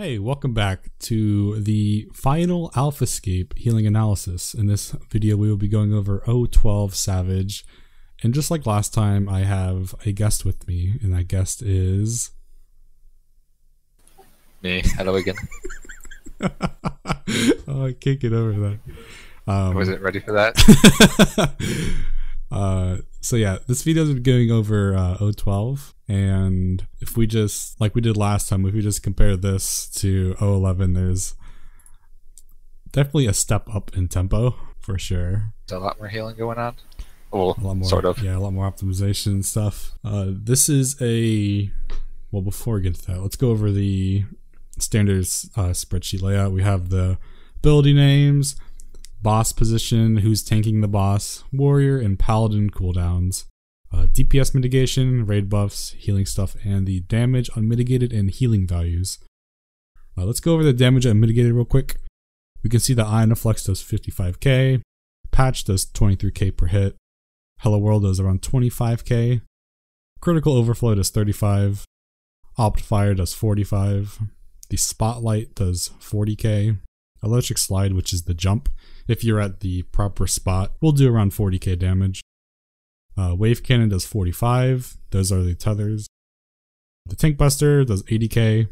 Hey, welcome back to the final Alphascape healing analysis. In this video, we will be going over O12 Savage. And just like last time, I have a guest with me, and that guest is... Me. Hello again. Oh, I can't get over that. I wasn't ready for that. So yeah, this video is going over O12, and if we just, like we did last time, if we just compare this to O11, there's definitely a step up in tempo, for sure. There's a lot more healing going on. Well, A lot more, sort of. Yeah, a lot more optimization and stuff. This is well, before we get to that, let's go over the standard spreadsheet layout. We have the ability names, boss position, who's tanking the boss, warrior and paladin cooldowns, DPS mitigation, raid buffs, healing stuff, and the damage unmitigated and healing values. Let's go over the damage unmitigated real quick. We can see that Ion of Flux does 55k, Patch does 23k per hit, Hello World does around 25k, Critical Overflow does 35, Optfire does 45, the Spotlight does 40k, Electric Slide, which is the jump, if you're at the proper spot, will do around 40k damage. Wave Cannon does 45, those are the tethers. The Tank Buster does 80k,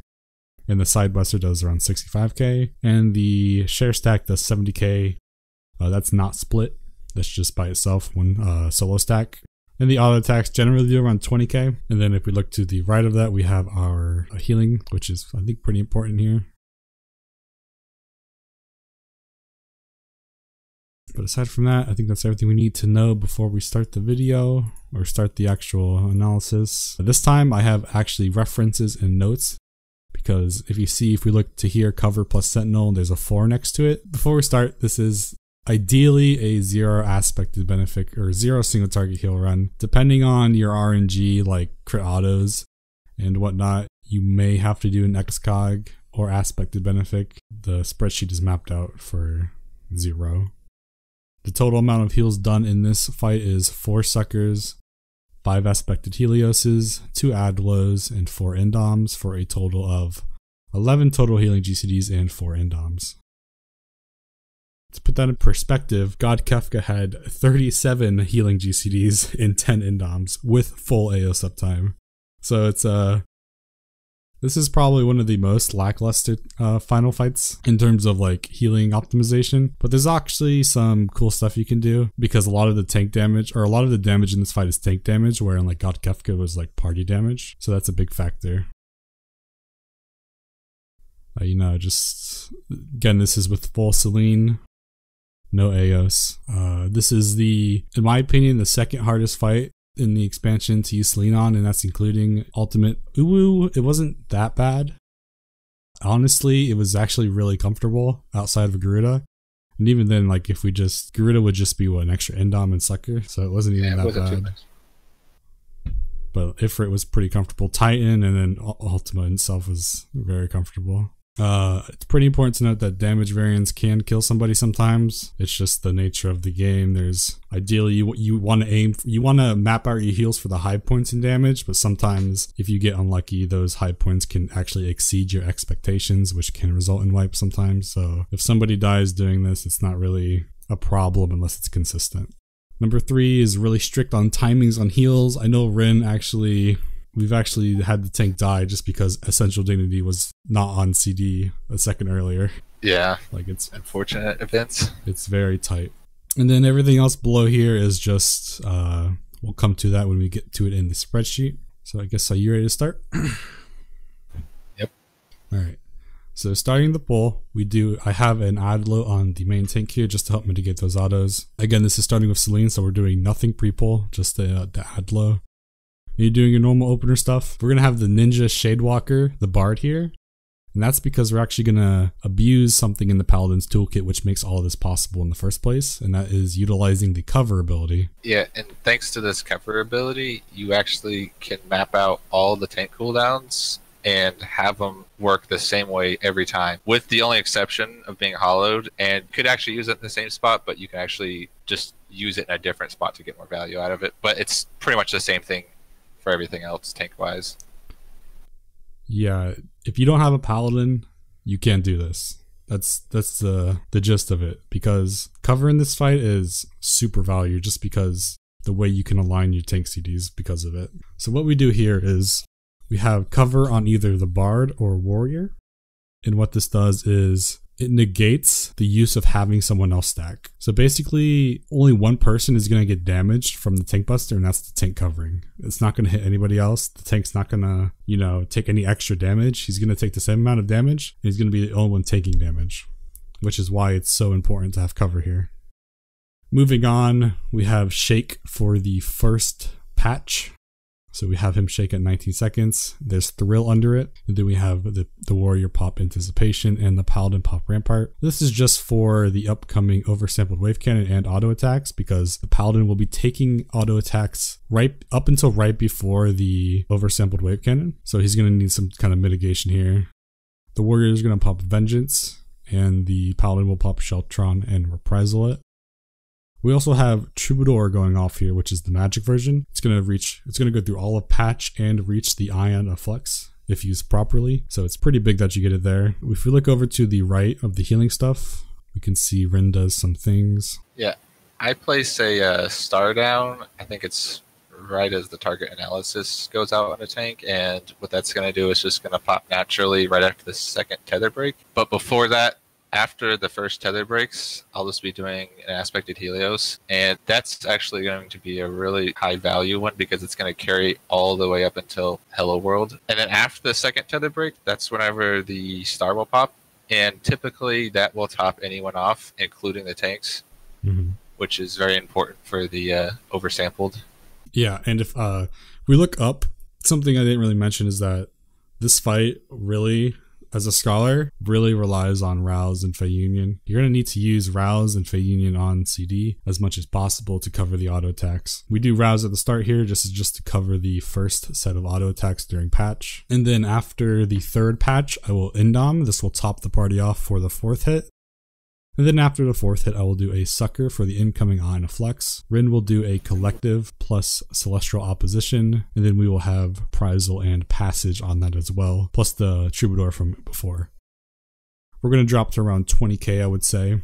and the Side Buster does around 65k, and the Share Stack does 70k. That's not split, that's just by itself, one solo stack. And the auto attacks generally do around 20k. And then if we look to the right of that, we have our healing, which is I think pretty important here. But aside from that, I think that's everything we need to know before we start the video or start the actual analysis. This time I have actually references and notes, because if we look to here, cover plus sentinel, there's a 4 next to it. Before we start, this is ideally a 0 aspected benefit or 0 single target heal run. Depending on your RNG, like crit autos and whatnot, you may have to do an XCOG or aspected benefit. The spreadsheet is mapped out for 0. The total amount of heals done in this fight is 4 suckers, 5 aspected Helioses, 2 Adlos, and 4 Endoms, for a total of 11 total healing GCDs and 4 Endoms. To put that in perspective, God Kefka had 37 healing GCDs and 10 Endoms with full AOS uptime. So it's this is probably one of the most lackluster final fights in terms of like healing optimization, but there's actually some cool stuff you can do, because a lot of the tank damage, or a lot of the damage in this fight is tank damage, where in like God Kefka was like party damage, so that's a big factor. Just again, this is with full Celine, no AOS. This is in my opinion, the second hardest fight in the expansion to use Celine on, and that's including ultimate. It wasn't that bad. Honestly, it was actually really comfortable outside of Garuda. And even then, like if Garuda would just be an extra Endom and Sucker, so it wasn't even that bad. But Ifrit was pretty comfortable. Titan and then Ultima itself was very comfortable. It's pretty important to note that damage variance can kill somebody sometimes. It's just the nature of the game. There's ideally you want to map out your heals for the high points in damage, but sometimes if you get unlucky, those high points can actually exceed your expectations, which can result in wipes sometimes. So if somebody dies doing this, it's not really a problem unless it's consistent. Number 3 is really strict on timings on heals. I know Rin we've actually had the tank die just because Essential Dignity was not on CD a second earlier. Yeah, like it's unfortunate events. It's very tight. And then everything else below here is just, we'll come to that when we get to it in the spreadsheet. So I guess, are you ready to start? Yep. All right. So starting the poll, I have an Adlo on the main tank here just to help mitigate those autos. Again, this is starting with Celine, so we're doing nothing pre-poll, just the Adlo. You're doing your normal opener stuff. We're going to have the Ninja Shadewalker, the Bard here. And that's because we're actually going to abuse something in the Paladin's toolkit which makes all of this possible in the first place. And that is utilizing the cover ability. Yeah, and thanks to this cover ability, you actually can map out all the tank cooldowns and have them work the same way every time, with the only exception of being hollowed. And you could actually use it in the same spot, but you can actually just use it in a different spot to get more value out of it. But it's pretty much the same thing for everything else tank wise. Yeah, if you don't have a paladin, you can't do this. That's the gist of it, because cover in this fight is super value just because the way you can align your tank CDs because of it. So what we do here is we have cover on either the Bard or Warrior, and what this does is it negates the use of having someone else stack. So basically only one person is going to get damaged from the tank buster, and that's the tank covering. It's not going to hit anybody else. The tank's not going to, you know, take any extra damage. He's going to take the same amount of damage, and he's going to be the only one taking damage, which is why it's so important to have cover here. Moving on, we have Shake for the first patch. So we have him Shake at 19 seconds. There's Thrill under it. And then we have the Warrior pop Anticipation and the Paladin pop Rampart. This is just for the upcoming oversampled wave cannon and auto attacks, because the Paladin will be taking auto attacks right up until right before the oversampled wave cannon. So he's going to need some kind of mitigation here. The Warrior is going to pop Vengeance, and the Paladin will pop Sheltron and Reprisal it. We also have Troubadour going off here, which is the magic version. It's going to go through all of patch and reach the Ion of Flex if used properly. So it's pretty big that you get it there. If we look over to the right of the healing stuff, we can see Rin does some things. Yeah, I place a star down. I think it's right as the target analysis goes out on a tank, and what that's going to do is just going to pop naturally right after the second tether break. But before that, after the first tether breaks, I'll just be doing an aspected Helios, and that's actually going to be a really high value one because it's going to carry all the way up until Hello World. And then after the second tether break, that's whenever the star will pop, and typically that will top anyone off, including the tanks, which is very important for the oversampled. Yeah, and if we look up, something I didn't really mention is that this fight really, as a scholar, really relies on Rouse and Fey Union. You're going to need to use Rouse and Fey Union on CD as much as possible to cover the auto attacks. We do Rouse at the start here just to cover the first set of auto attacks during patch. And then after the third patch, I will Indom. This will top the party off for the fourth hit. And then after the fourth hit, I will do a Sucker for the incoming Ion of Flex. Rin will do a Collective plus Celestial Opposition, and then we will have Prizal and Passage on that as well, plus the Troubadour from before. We're going to drop to around 20k, I would say.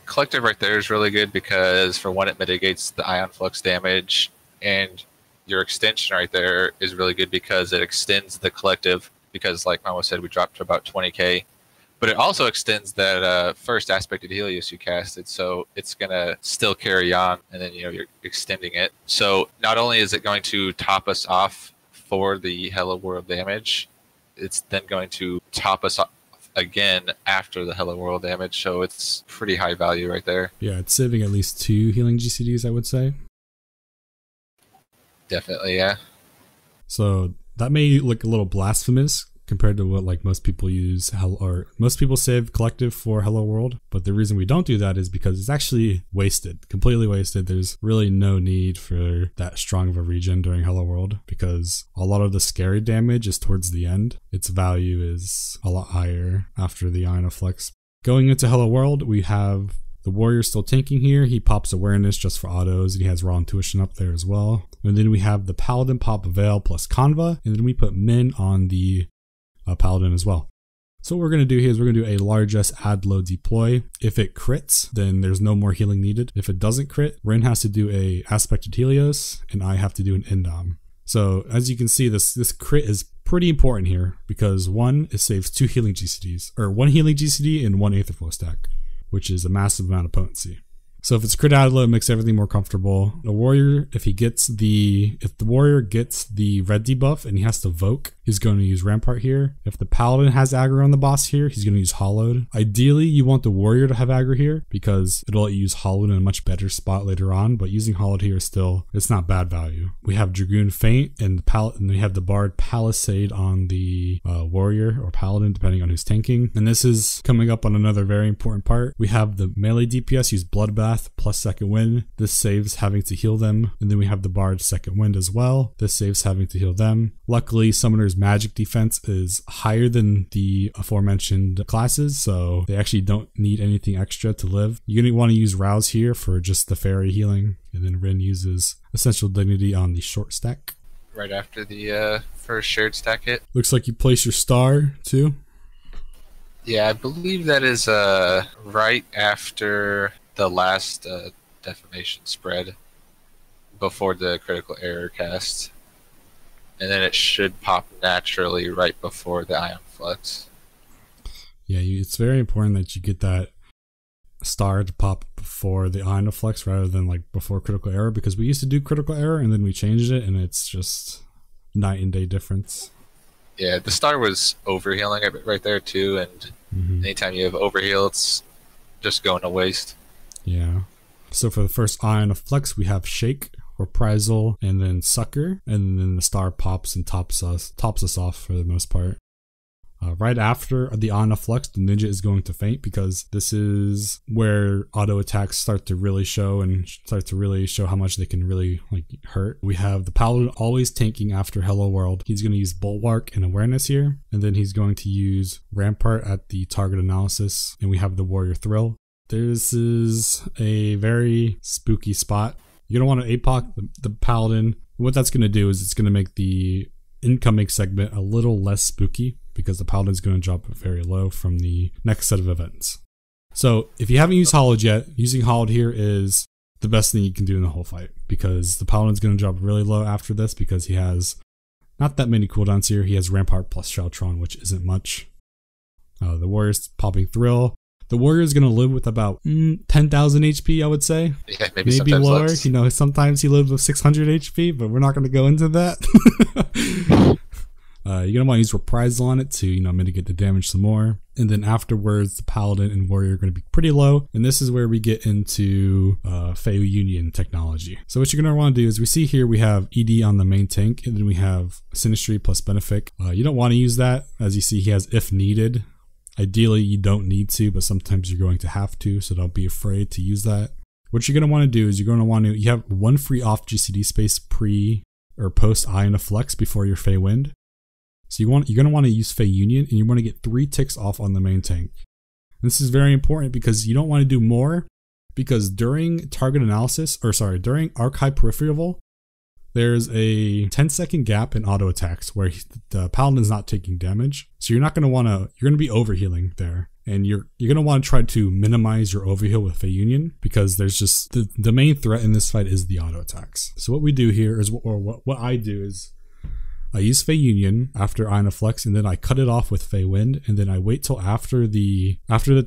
Collective right there is really good because, for one, it mitigates the Ion Flux damage, and your extension right there is really good because it extends the Collective, because like Momo said, we dropped to about 20k. But it also extends that first aspected Helios you casted, so it's going to still carry on, and then you're extending it. So not only is it going to top us off for the Hello World damage, it's then going to top us off again after the Hello World damage, so it's pretty high value right there. Yeah, it's saving at least 2 healing GCDs, I would say. Definitely, yeah. So that may look a little blasphemous compared to what like most people use, or most people save Collective for Hello World, but the reason we don't do that is because it's actually wasted, completely wasted. There's really no need for that strong of a regen during Hello World because a lot of the scary damage is towards the end. Its value is a lot higher after the Ion of Flex. Going into Hello World, we have the Warrior still tanking here. He pops Awareness just for autos, and he has Raw Intuition up there as well. And then we have the Paladin pop Veil plus Conva, and then we put Min on the Paladin as well. So what we're going to do here is we're going to do a largest add low deploy. If it crits, then there's no more healing needed. If it doesn't crit, Rin has to do a aspected Helios, and I have to do an Indom. So as you can see, this crit is pretty important here because one, it saves 2 healing GCDs, or 1 healing GCD and 1 Aetherflow stack, which is a massive amount of potency. So if it's crit add low, it makes everything more comfortable. The Warrior, if the Warrior gets the red debuff and he has to Voke, he's going to use Rampart here. If the Paladin has aggro on the boss here, he's going to use Hollowed. Ideally, you want the Warrior to have aggro here because it'll let you use Hollowed in a much better spot later on, but using Hollowed here still, it's not bad value. We have Dragoon Feint and we have the Bard Palisade on the Warrior or Paladin, depending on who's tanking. And this is coming up on another very important part. We have the melee DPS use Bloodbath plus Second Wind. This saves having to heal them. And then we have the Bard Second Wind as well. This saves having to heal them. Luckily, Summoner's magic defense is higher than the aforementioned classes, so they actually don't need anything extra to live. You're going to want to use Rouse here for just the fairy healing, and then Rin uses Essential Dignity on the short stack. Right after the first shared stack hit. Looks like you place your star too. Yeah, I believe that is right after the last defamation spread before the critical error cast. And then it should pop naturally right before the ion flux. Yeah, it's very important that you get that star to pop before the ion flux rather than like before critical error, because we used to do critical error and then we changed it and it's just night and day difference. Yeah, the star was overhealing it right there too, and anytime you have overheal, it's just going to waste. Yeah. So for the first ion of flux, we have shake, reprisal, and then sucker, and then the star pops and tops us off for the most part. Right after the ion of flux, the ninja is going to faint, because this is where auto attacks start to really show how much they can really like hurt. We have the paladin always tanking after Hello World. He's going to use bulwark and awareness here, and then he's going to use rampart at the target analysis, and we have the warrior thrill. This is a very spooky spot. You're going to want to APOC the paladin. What that's going to do is it's going to make the incoming segment a little less spooky, because the paladin is going to drop very low from the next set of events. So if you haven't used Hollowed yet, using Hollowed here is the best thing you can do in the whole fight, because the paladin is going to drop really low after this, because he has not that many cooldowns here. He has Rampart plus Sheltron, which isn't much. The warrior's popping Thrill. The warrior is going to live with about 10,000 HP, I would say. Yeah, maybe lower. Less. You know, sometimes he lives with 600 HP, but we're not going to go into that. You're going to want to use Reprisal on it to, mitigate the damage some more. And then afterwards, the Paladin and Warrior are going to be pretty low. And this is where we get into Fey Union technology. So what you're going to want to do is, we see here we have ED on the main tank, and then we have Sinistry plus Benefic. You don't want to use that. As you see, he has if needed. Ideally, you don't need to, but sometimes you're going to have to, so don't be afraid to use that. What you're going to want to do is, you have one free off GCD space pre or post Ion of Flex before your Fey Wind. So you're going to want to use Fey Union, and you want to get 3 ticks off on the main tank. And this is very important, because you don't want to do more, because during target analysis, during Archive Peripheral, there's a 10-second gap in auto attacks where the paladin is not taking damage. So you're going to be overhealing there. And you're going to want to try to minimize your overheal with Fey Union, because there's just the main threat in this fight is the auto attacks. So what we do here is, what I do is, I use Fey Union after Ion of Flex, and then I cut it off with Fey Wind, and then I wait till after the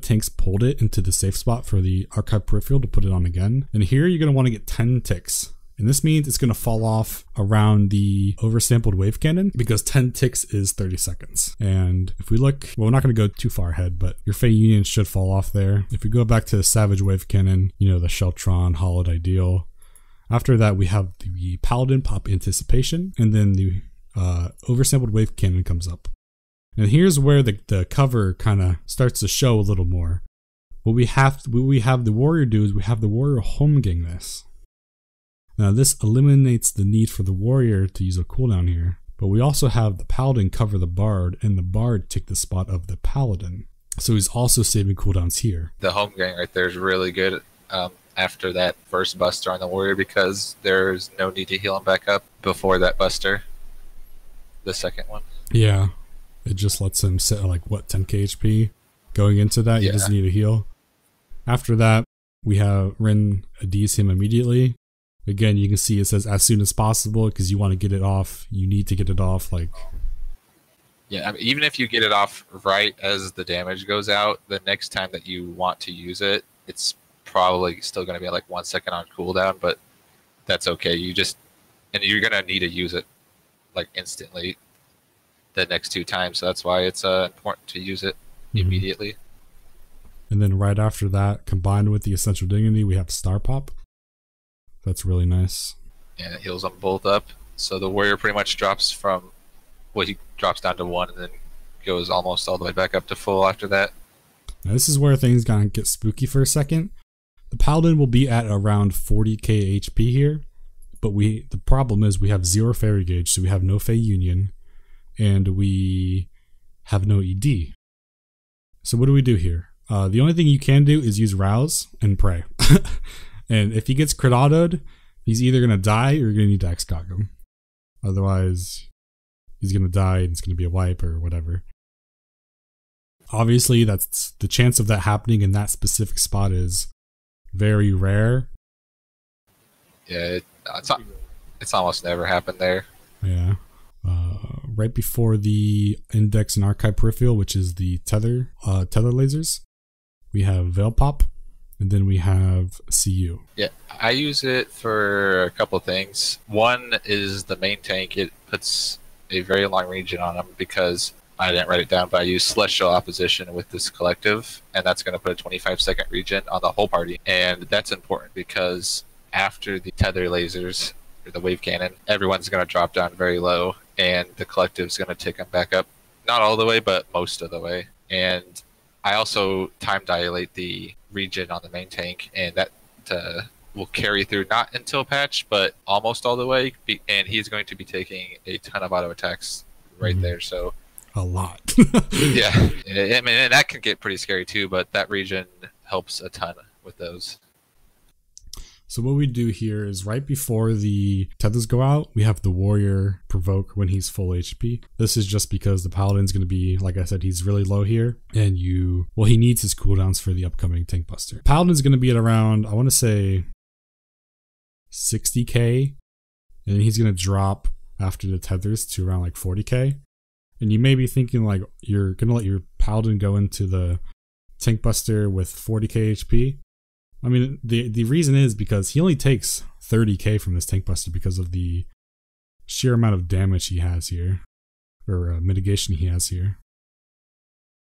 tanks pulled it into the safe spot for the Archive Peripheral to put it on again. And here you're going to want to get 10 ticks. And this means it's going to fall off around the oversampled wave cannon, because 10 ticks is 30 seconds. And if we look, well, we're not going to go too far ahead, but your Fey Union should fall off there. If we go back to the Savage Wave Cannon, the Sheltron, Hollowed Ideal. After that, we have the Paladin pop Anticipation, and then the oversampled wave cannon comes up. And here's where the cover kind of starts to show a little more. What we have the warrior do is, we have the warrior home gang this. Now this eliminates the need for the warrior to use a cooldown here, but we also have the paladin cover the bard, and the bard take the spot of the paladin. So he's also saving cooldowns here. The home gang right there is really good after that first buster on the warrior, because there's no need to heal him back up before that buster. The second one. Yeah. It just lets him sit at 10k HP. Going into that, he doesn't need a heal. After that, we have Rin ADs him immediately. Again, you can see it says as soon as possible, because you want to get it off. You need to get it off. Yeah, even if you get it off right as the damage goes out, the next time that you want to use it, it's probably still going to be 1 second on cooldown, but that's okay. And you're going to need to use it instantly the next 2 times, so that's why it's important to use it immediately. And then right after that, combined with the Essential Dignity, we have Star Pop. That's really nice. And it heals them both up, so the warrior pretty much drops he drops down to 1 and then goes almost all the way back up to full after that. Now this is where things gonna get spooky for a second. The paladin will be at around 40k HP here, but the problem is we have 0 fairy gauge, so we have no Fey Union, and we have no ED. So what do we do here? The only thing you can do is use Rouse and pray. And if he gets crit auto'd, he's either going to die or you're going to need to X-Cock him. Otherwise, he's going to die and it's going to be a wipe or whatever. Obviously, that's the chance of that happening in that specific spot is very rare. Yeah, it's almost never happened there. Yeah. Right before the index and archive peripheral, which is the tether lasers, we have veil pop, and then we have CU. Yeah, I use it for a couple of things. One is the main tank. It puts a very long region on them because I didn't write it down, but I use celestial opposition with this collective, and that's going to put a 25-second region on the whole party. And that's important because after the tether lasers, or the wave cannon, everyone's going to drop down very low, and the collective's going to take them back up. Not all the way, but most of the way. And I also time dilate the region on the main tank, and that will carry through not until patch, but almost all the way. And he's going to be taking a ton of auto attacks right there. So a lot. Yeah, I mean, and that can get pretty scary too. But that region helps a ton with those. So what we do here is right before the tethers go out, we have the warrior provoke when he's full HP. This is just because the paladin's going to be, like I said, he's really low here. And he needs his cooldowns for the upcoming tank buster. Paladin's going to be at around, I want to say 60k. And then he's going to drop after the tethers to around like 40k. And you may be thinking like, you're going to let your paladin go into the tank buster with 40k HP. I mean, the reason is because he only takes 30k from this tank buster because of the sheer amount of damage he has here, or mitigation he has here.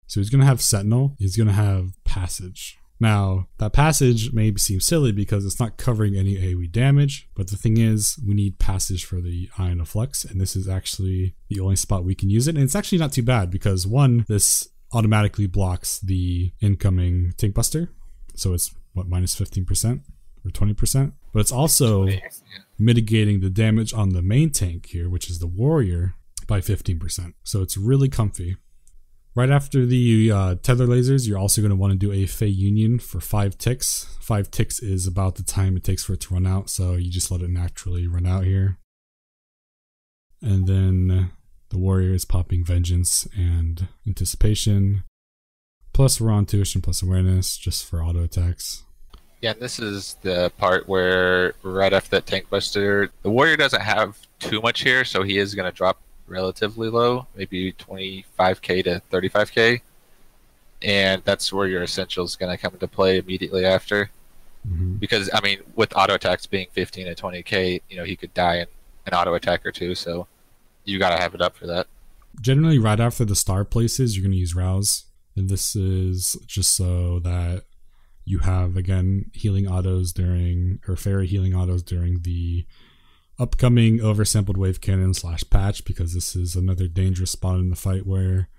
So he's going to have Sentinel, he's going to have Passage. Now, that Passage may seem silly because it's not covering any AoE damage, but the thing is, we need Passage for the Ion of Flux, and this is actually the only spot we can use it. And it's actually not too bad because, one, this automatically blocks the incoming tank buster, so it's minus 15% or 20%, but it's also mitigating the damage on the main tank here, which is the warrior, by 15%. So it's really comfy. Right after the tether lasers, you're also going to want to do a Fey Union for 5 ticks. 5 ticks is about the time it takes for it to run out, so you just let it naturally run out here. And then the warrior is popping Vengeance and Anticipation, plus Raw Intuition, plus Awareness, just for auto attacks. Yeah, and this is the part where right after that tank buster, the warrior doesn't have too much here, so he is going to drop relatively low, maybe 25k to 35k. And that's where your essential is going to come into play immediately after. Because, I mean, with auto attacks being 15 to 20k, he could die in an auto attack or two, so you got to have it up for that. Generally, right after the star places, you're going to use Rouse. And this is just so that you have, again, healing autos or fairy healing autos during the upcoming oversampled wave cannon / patch, because this is another dangerous spot in the fight where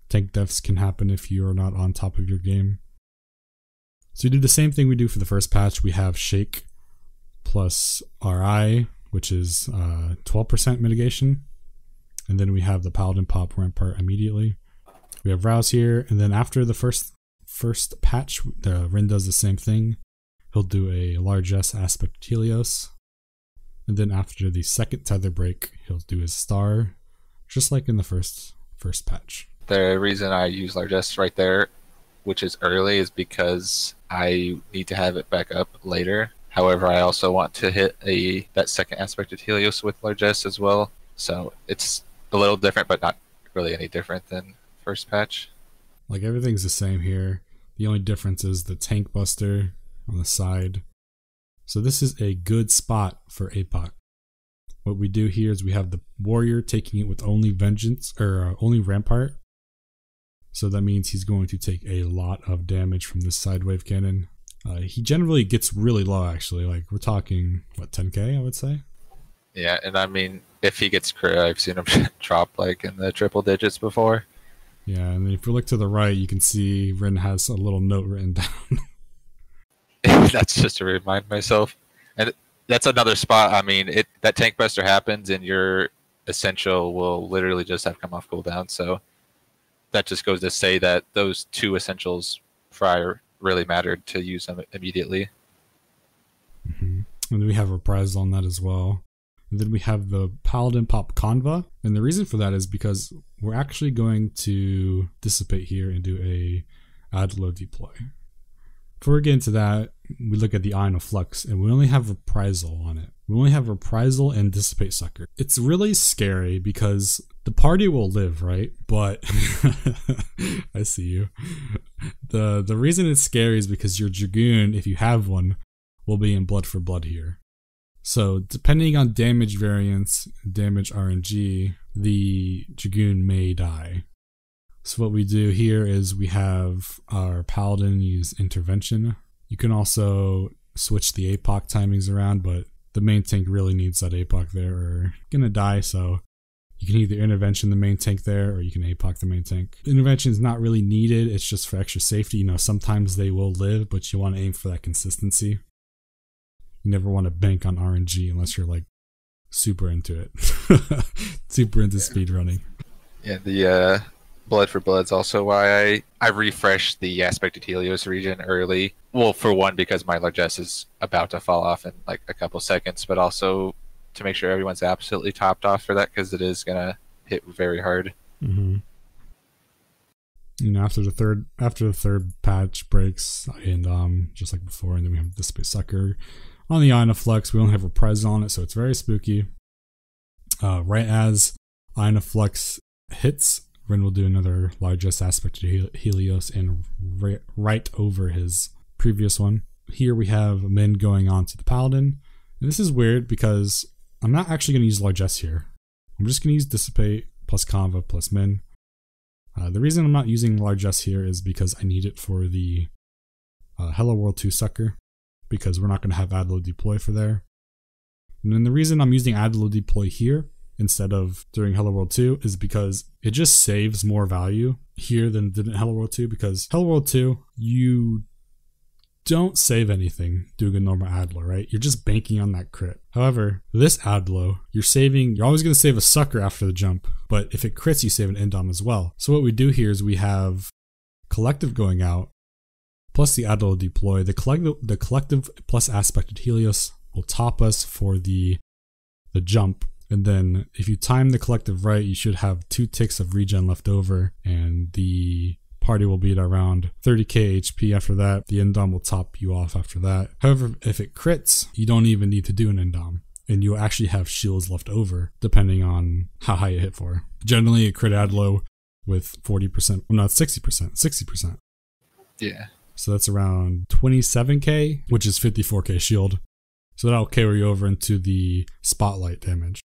tank deaths can happen if you're not on top of your game. So we do the same thing we do for the first patch. We have Shake plus RI, which is 12% mitigation. And then we have the Paladin pop Rampart immediately. We have Rouse here, and then after the first patch, Rin does the same thing. He'll do a largesse aspect Helios, and then after the second tether break, he'll do his star, just like in the first patch. The reason I use largesse right there, which is early, is because I need to have it back up later. However, I also want to hit that second aspect of Helios with largesse as well. So it's a little different, but not really any different than first patch. Like, everything's the same here. The only difference is the tank buster on the side. So this is a good spot for APOC. What we do here is we have the warrior taking it with only Vengeance, or only Rampart. So that means he's going to take a lot of damage from this side wave cannon. He generally gets really low, actually. Like, we're talking, what, 10k, I would say? Yeah, and I mean, if he gets crit, I've seen him drop like in the triple digits before. Yeah, and then if you look to the right, you can see Rin has a little note written down. That's just to remind myself. And that's another spot. I mean, that tank buster happens, and your essential will literally just have come off cooldown. So that just goes to say that those 2 essentials prior really mattered to use them immediately. And we have reprisal on that as well. And then we have the Paladin Pop Conva. And the reason for that is because we're actually going to dissipate here and do a add load deploy. Before we get into that, we look at the Ion of Flux, and we only have Reprisal on it. We only have Reprisal and Dissipate Sucker. It's really scary because the party will live, right? But I see you. The reason it's scary is because your Dragoon, if you have one, will be in blood for blood here. So depending on damage variance, damage RNG, the Dragoon may die. So what we do here is we have our Paladin use Intervention. You can also switch the APOC timings around, but the main tank really needs that APOC there or you're gonna die, so you can either Intervention the main tank there or you can APOC the main tank. Intervention is not really needed, it's just for extra safety. You know, sometimes they will live, but you want to aim for that consistency. You never want to bank on RNG unless you're like super into it. Super into speedrunning. Yeah, the blood for blood's also why I refreshed the Aspected Helios region early. Well, for one, because my largesse is about to fall off in like a couple seconds, but also to make sure everyone's absolutely topped off for that, because it is gonna hit very hard. Mm-hmm. You know, after the third patch breaks, and just like before, and then we have Dissipate Sucker on the Ion of Flux. We only have Reprisal on it, so it's very spooky. Right as Ion of Flux hits, Rin will do another largest aspect to Helios and right over his previous one. Here we have Min going on to the Paladin. And this is weird because I'm not actually going to use largesse here. I'm just going to use Dissipate plus Conva plus Min. The reason I'm not using largesse here is because I need it for the Hello World 2 Sucker, because we're not going to have add load deploy for there. And then the reason I'm using add load deploy here instead of during Hello World 2 is because it just saves more value here than it did in Hello World 2, because Hello World 2, you don't save anything doing a normal ADLO, right? You're just banking on that crit. However, this ADLO, you're always going to save a sucker after the jump, but if it crits, you save an Indom as well. So what we do here is we have Collective going out, plus the ADLO deploy. The collective plus Aspected Helios will top us for the jump. And then if you time the collective right, you should have 2 ticks of regen left over, and the party will be at around 30k HP after that. The Indom will top you off after that. However, if it crits, you don't even need to do an Indom, and you'll actually have shields left over depending on how high you hit for. Generally, a crit ADLO with 40%, well, not 60%. Yeah. So that's around 27k, which is 54k shield. So that'll carry you over into the spotlight damage,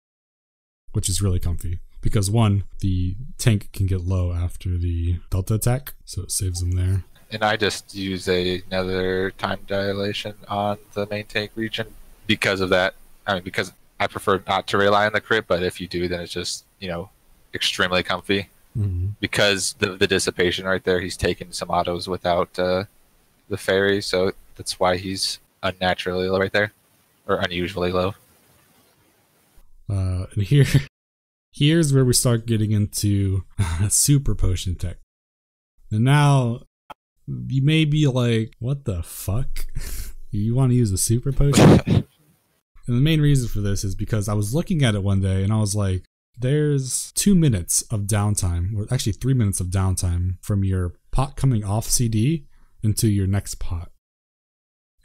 which is really comfy. Because one, the tank can get low after the Delta attack, so it saves them there. And I just use another time dilation on the main tank region because of that. I mean, because I prefer not to rely on the crit, but if you do, then it's just, extremely comfy. Mm-hmm. Because the dissipation right there, he's taking some autos without the fairy, so that's why he's unnaturally low right there, or unusually low. And here's where we start getting into super potion tech. And now you may be like, what the fuck? You want to use a super potion? And the main reason for this is because I was looking at it one day and I was like, there's 2 minutes of downtime, or actually 3 minutes of downtime from your pot coming off CD into your next pot.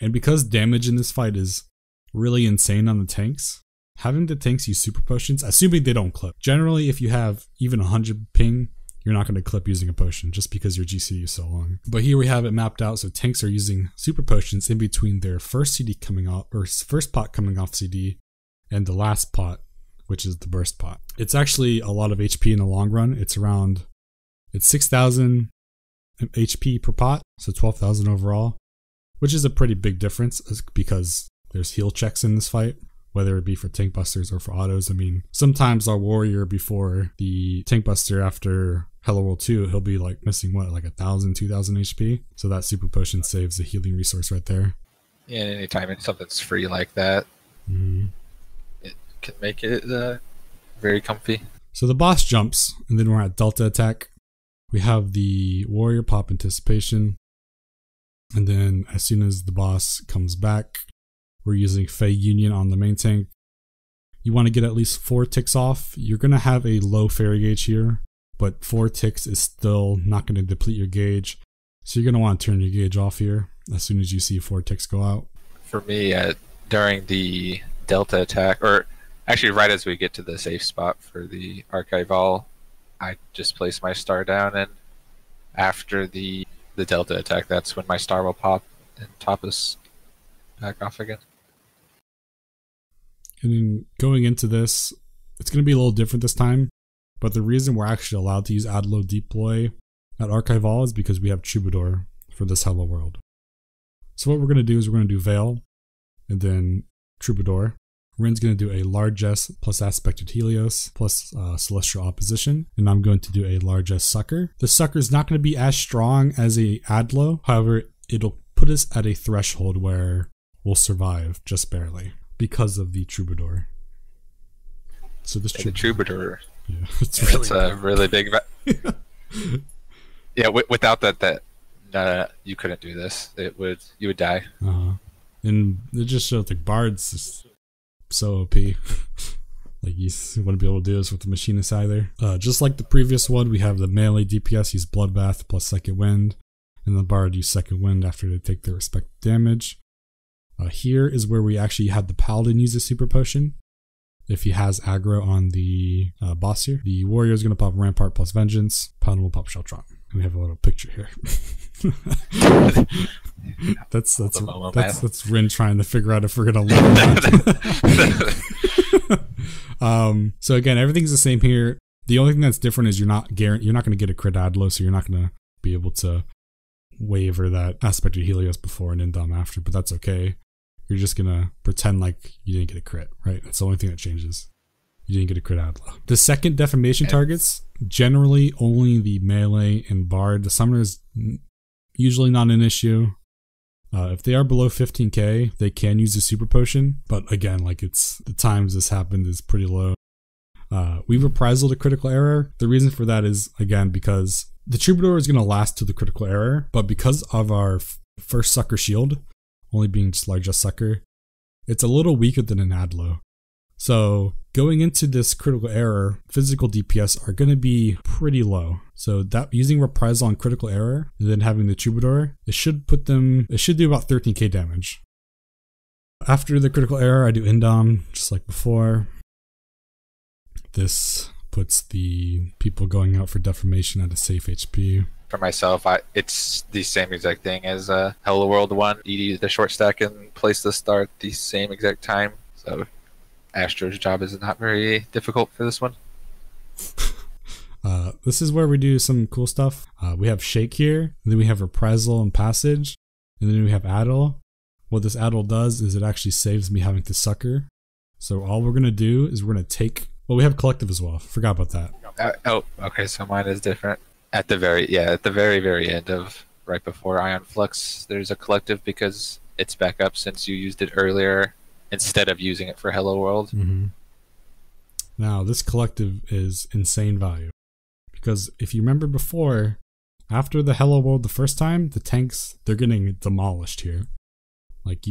And because damage in this fight is really insane on the tanks, having the tanks use super potions, assuming they don't clip. Generally, if you have even 100 ping, you're not going to clip using a potion just because your GCD is so long. But here we have it mapped out, so tanks are using super potions in between their first CD coming off, or first pot coming off CD, and the last pot, which is the burst pot. It's actually a lot of HP in the long run. It's 6,000 HP per pot, so 12,000 overall, which is a pretty big difference because there's heal checks in this fight, whether it be for tank busters or for autos. I mean, sometimes our warrior before the tank buster after Hello World 2, he'll be like missing what, like 1,000, 2,000 HP. So that super potion saves a healing resource right there. Yeah, anytime something's free like that, it can make it very comfy. So the boss jumps, and then we're at Delta attack. We have the warrior pop anticipation, and then as soon as the boss comes back, we're using Fey Union on the main tank. You want to get at least 4 ticks off. You're going to have a low fairy gauge here, but 4 ticks is still not going to deplete your gauge. So you're going to want to turn your gauge off here as soon as you see 4 ticks go out. For me, during the Delta attack, or actually right as we get to the safe spot for the Archival, I just place my star down, and after the Delta attack, that's when my star will pop and top us back off again. And then going into this, it's going to be a little different this time, but the reason we're actually allowed to use add low deploy at Archival is because we have Troubadour for this Hello World. So what we're going to do is we're going to do Veil, and then Troubadour. Rin's going to do a largesse plus aspected Helios plus celestial opposition, and I'm going to do a largesse sucker. The sucker is not going to be as strong as a Adlo, however, it'll put us at a threshold where we'll survive just barely because of the Troubadour. So this Troubadour, yeah, it's a really big. Yeah, without that, you couldn't do this. You would die. And it just shows like Bard's just so OP. Like you wouldn't be able to do this with the Machinist either. Just like the previous one, we have the melee DPS use Bloodbath plus Second Wind, and the Bard use Second Wind after they take their respective damage. Here is where we actually had the Paladin use a Super Potion if he has aggro on the boss here. The Warrior is going to pop Rampart plus Vengeance. Paladin will pop Sheltron. We have a little picture here. that's Rin trying to figure out if we're gonna learn that. So again, everything's the same here. The only thing that's different is you're not going to get a crit Adlo, so you're not going to be able to waver that aspect of Helios before and Indom after, but that's okay. You're just gonna pretend like you didn't get a crit, right? That's the only thing that changes. You didn't get a crit Adlo. The second defamation targets, generally only the melee and Bard. The summoner is usually not an issue. If they are below 15k, they can use a Super Potion, but again, like it's the times this happened is pretty low. We reprisal the critical error. The reason for that is, again, because the Troubadour is going to last to the critical error, but because of our first sucker shield, only being just largest sucker, it's a little weaker than an Adlo. So going into this critical error, physical DPS are going to be pretty low. So that using reprisal on critical error and then having the Troubadour, it should do about 13k damage. After the critical error, I do Indom, just like before. This puts the people going out for defamation at a safe HP. For myself, it's the same exact thing as Hello World 1. ED the short stack and place the star at the same exact time. So Astro's job is not very difficult for this one. This is where we do some cool stuff. We have Shake here, and then we have Reprisal and Passage, and then we have Addle. What this Addle does is it actually saves me having to sucker. So all we're going to do is we're going to take... Well, we have Collective as well. Forgot about that. Oh, okay, so mine is different. At the very end of right before Ion Flux, there's a Collective because it's back up since you used it earlier instead of using it for Hello World. Mm-hmm. Now, this Collective is insane value. Because if you remember before, after the Hello World the first time, the tanks, they're getting demolished here. Like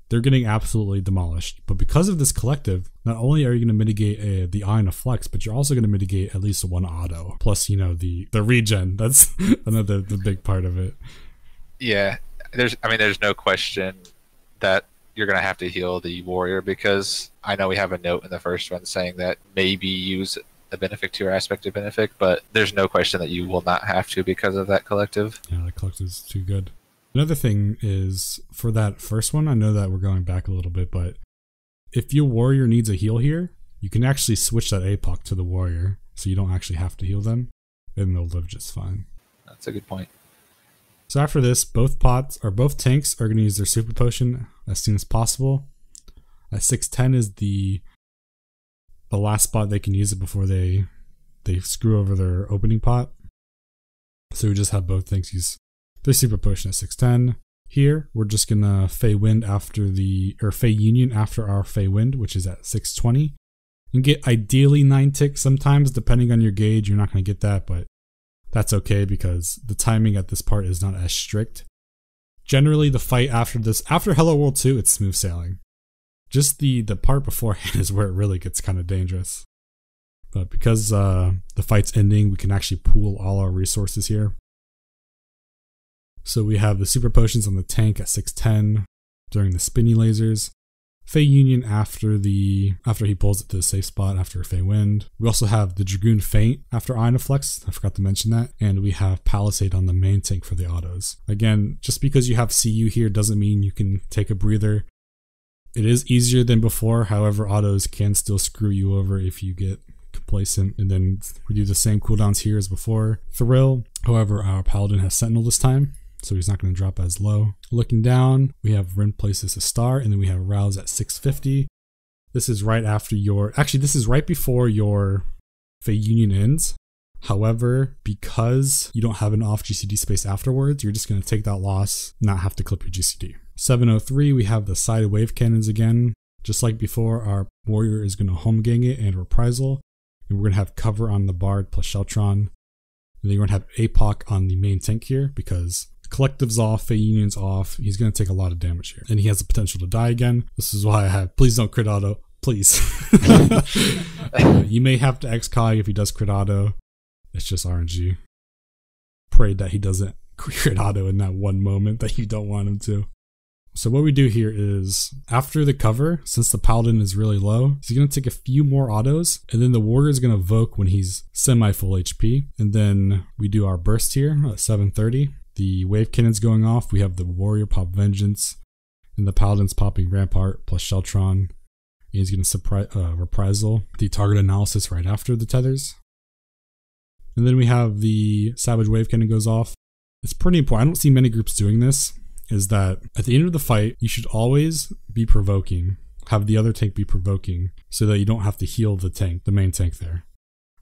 they're getting absolutely demolished. But because of this Collective, not only are you going to mitigate the Ion of Flex, but you're also going to mitigate at least one auto. Plus, the regen. That's the big part of it. Yeah, there's no question that you're going to have to heal the Warrior, because I know we have a note in the first one saying that maybe use a Benefic to your aspect of Benefic, but there's no question that you will not have to because of that Collective. Yeah, that Collective is too good. Another thing is, for that first one, I know that we're going back a little bit, but if your Warrior needs a heal here, you can actually switch that APOC to the Warrior, so you don't actually have to heal them, and they'll live just fine. That's a good point. So after this, both tanks are going to use their Super Potion as soon as possible. At 610 is the last spot they can use it before they screw over their opening pot. So we just have both tanks use their Super Potion at 610. Here, we're just gonna Fey Wind Fey Union after our Fey Wind, which is at 620. You can get ideally 9 ticks sometimes, depending on your gauge. You're not gonna get that, but that's okay because the timing at this part is not as strict. Generally, the fight after Hello World 2, it's smooth sailing. Just the part beforehand is where it really gets kind of dangerous. But because the fight's ending, we can actually pool all our resources here. So we have the super potions on the tank at 610 during the spinny lasers. Fey Union after he pulls it to the safe spot after a Fey Wind. We also have the Dragoon Feint after Inaflex. I forgot to mention that. And we have Palisade on the main tank for the autos. Again, just because you have CU here doesn't mean you can take a breather. It is easier than before. However, autos can still screw you over if you get complacent. And then we do the same cooldowns here as before. Thrill. However, our Paladin has Sentinel this time, so he's not going to drop as low. Looking down, we have Rin places a star, and then we have Rouse at 650. This is right after this is right before your Fey Union ends. However, because you don't have an off GCD space afterwards, you're just going to take that loss, not have to clip your GCD. 703, we have the side wave cannons again. Just like before, our warrior is going to home gang it and reprisal. And we're going to have cover on the Bard plus Sheltron. And then you're going to have APOC on the main tank here because Collective's off, Fey Union's off. He's going to take a lot of damage here. And he has the potential to die again. This is why I have, please don't crit auto. Please. You may have to XCog if he does crit auto. It's just RNG. Pray that he doesn't crit auto in that one moment that you don't want him to. So what we do here is, after the cover, since the Paladin is really low, he's going to take a few more autos, and then the Warrior is going to Evoke when he's semi-full HP. And then we do our burst here at 730. The Wave Cannon's going off. We have the Warrior pop Vengeance, and the Paladin's popping Rampart plus Sheltron. And he's going to reprisal the target analysis right after the tethers. And then we have the Savage Wave Cannon goes off. It's pretty important. I don't see many groups doing this. Is that at the end of the fight, you should always be provoking, have the other tank be provoking, so that you don't have to heal the tank, the main tank there.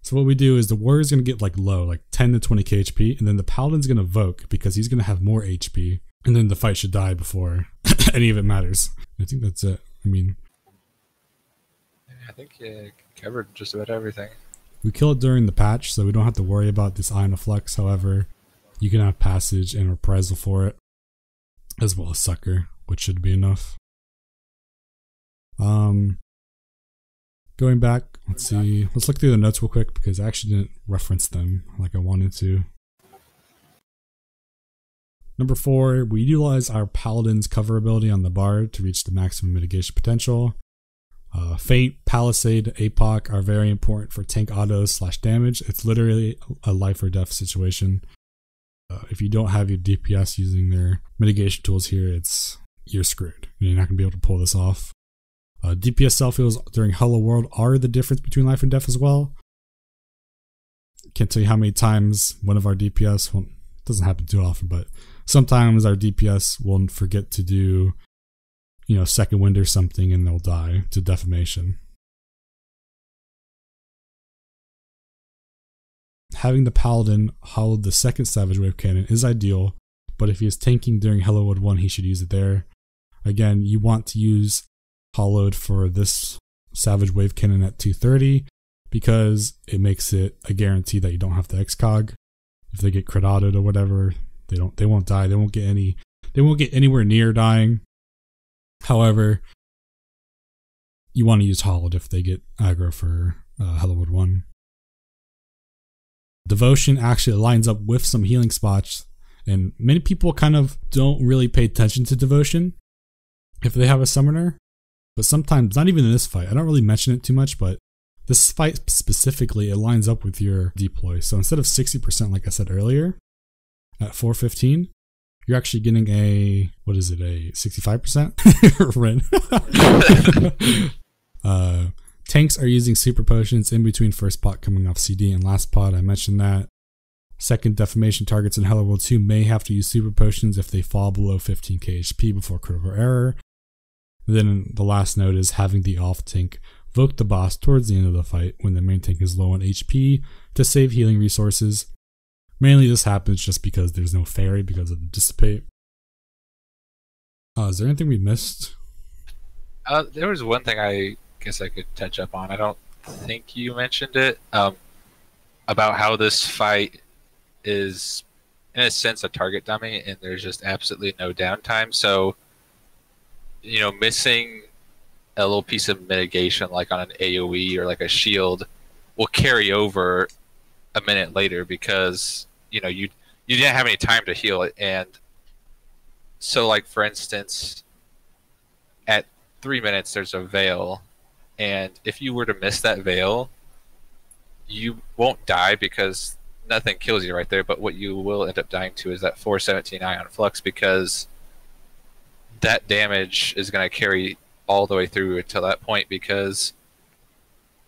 So what we do is the warrior's going to get like low, like 10 to 20k HP, and then the paladin's going to evoke because he's going to have more HP, and then the fight should die before any of it matters. I think that's it. I mean, I think you covered just about everything. We kill it during the patch, so we don't have to worry about this Ion of Flux. However, you can have passage and reprisal for it, as well as Sucker, which should be enough. Going back, let's see. Let's look through the notes real quick because I actually didn't reference them like I wanted to. Number 4, we utilize our Paladin's cover ability on the Bard to reach the maximum mitigation potential. Feint, Palisade, APOC are very important for tank autos / damage. It's literally a life or death situation. If you don't have your DPS using their mitigation tools here, you're screwed. You're not going to be able to pull this off. DPS self-heals during Hello World are the difference between life and death as well. Can't tell you how many times one of our DPS, well, it doesn't happen too often, but sometimes our DPS will forget to do, second wind or something, and they'll die to defamation. Having the Paladin hollow the second Savage Wave Cannon is ideal, but if he is tanking during Hello World 1, he should use it there. Again, you want to use hollowed for this Savage Wave Cannon at 230 because it makes it a guarantee that you don't have to XCog. If they get crit autoed or whatever, they won't die. They won't get anywhere near dying. However, you want to use hollowed if they get aggro for Hello World 1. Devotion actually lines up with some healing spots, and many people kind of don't really pay attention to Devotion if they have a summoner. But sometimes, not even in this fight, I don't really mention it too much, but this fight specifically, it lines up with your deploy. So instead of 60%, like I said earlier, at 415, you're actually getting a 65% Ren. Tanks are using super potions in between first pot coming off CD and last pot. I mentioned that. Second defamation targets in Hello World 2 may have to use super potions if they fall below 15k HP before critical error. Then the last note is having the off tank evoke the boss towards the end of the fight when the main tank is low on HP to save healing resources. Mainly this happens just because there's no fairy because of the dissipate. Is there anything we missed? There was one thing I guess I could touch up on. I don't think you mentioned it. About how this fight is, in a sense, a target dummy, and there's just absolutely no downtime. So, missing a little piece of mitigation, like on an AoE or like a shield, will carry over a minute later because you didn't have any time to heal it. And so, like for instance, at 3 minutes there's a veil, and if you were to miss that veil, you won't die because nothing kills you right there. But what you will end up dying to is that 417 ion flux, because that damage is going to carry all the way through until that point, because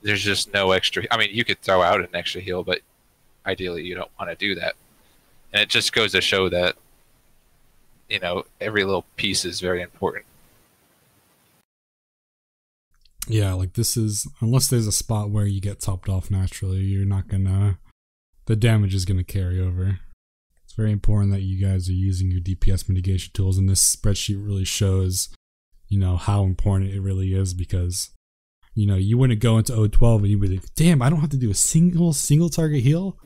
there's just no extra. I mean, you could throw out an extra heal, but ideally you don't want to do that. And it just goes to show that, every little piece is very important. Yeah, like this is, unless there's a spot where you get topped off naturally, you're not gonna, the damage is gonna carry over. It's very important that you guys are using your DPS mitigation tools, and this spreadsheet really shows, how important it really is, because, you wouldn't go into O12 and you'd be like, damn, I don't have to do a single target heal.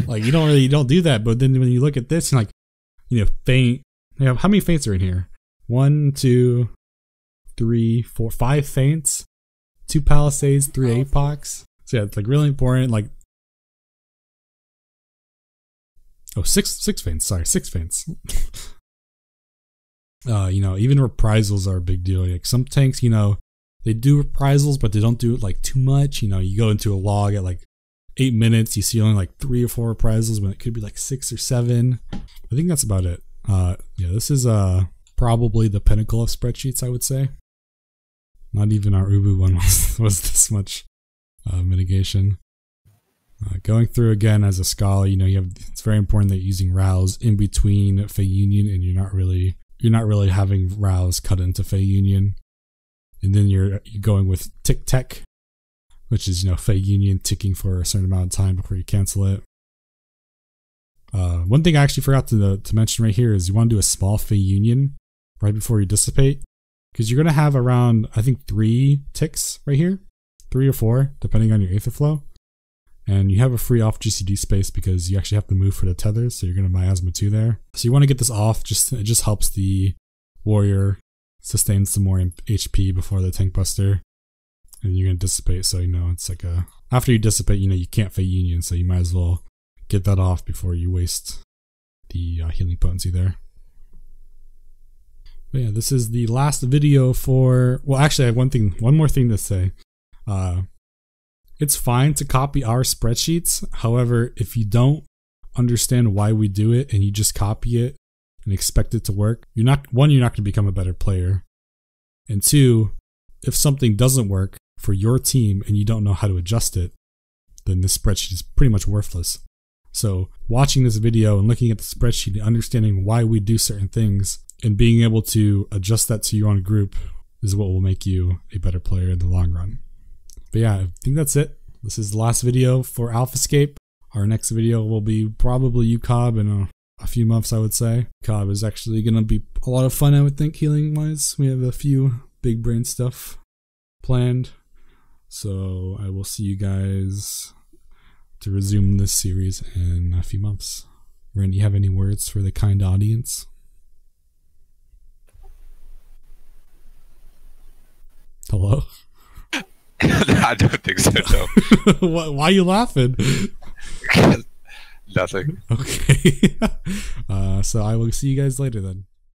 Like, you don't do that. But then when you look at this, and feint, how many feints are in here? 1, 2, 3, 4, 5 feints, 2 palisades, 3 APOCs. So yeah, it's like really important. Like, six feints. Sorry, 6 feints. Even reprisals are a big deal. Like some tanks, they do reprisals, but they don't do it like too much. You go into a log at like 8 minutes, you see only like 3 or 4 reprisals when it could be like 6 or 7. I think that's about it. This is probably the pinnacle of spreadsheets, I would say. Not even our Ubu one was this much mitigation. Going through again as a scholar, it's very important that you're using rows in between Fey Union, and you're not really having rows cut into Fey Union. And then you're going with tick tech, which is Fey Union ticking for a certain amount of time before you cancel it. One thing I actually forgot to mention right here is you want to do a small Fey Union right before you dissipate, because you're going to have around, I think, 3 ticks right here, 3 or 4 depending on your Aether flow, and you have a free off GCD space because you actually have to move for the tethers, so you're going to miasma 2 there. So you want to get this off. It just helps the warrior sustain some more HP before the tank buster, and you're going to dissipate. So it's like after you dissipate, you can't Fey Union, so you might as well get that off before you waste the healing potency there. But yeah, this is the last video for, well, actually I have one more thing to say. It's fine to copy our spreadsheets. However, if you don't understand why we do it and you just copy it and expect it to work, you're not going to become a better player. And 2, if something doesn't work for your team and you don't know how to adjust it, then this spreadsheet is pretty much worthless. So watching this video and looking at the spreadsheet and understanding why we do certain things and being able to adjust that to your own group is what will make you a better player in the long run. But yeah, I think that's it. This is the last video for Alphascape. Our next video will be probably UCOB in a few months, I would say. UCOB is actually going to be a lot of fun, I would think, healing-wise. We have a few big brain stuff planned. So I will see you guys to resume this series in a few months. Randy, you have any words for the kind audience? Hello? I don't think so, no. Why are you laughing? Nothing. Okay. So I will see you guys later then.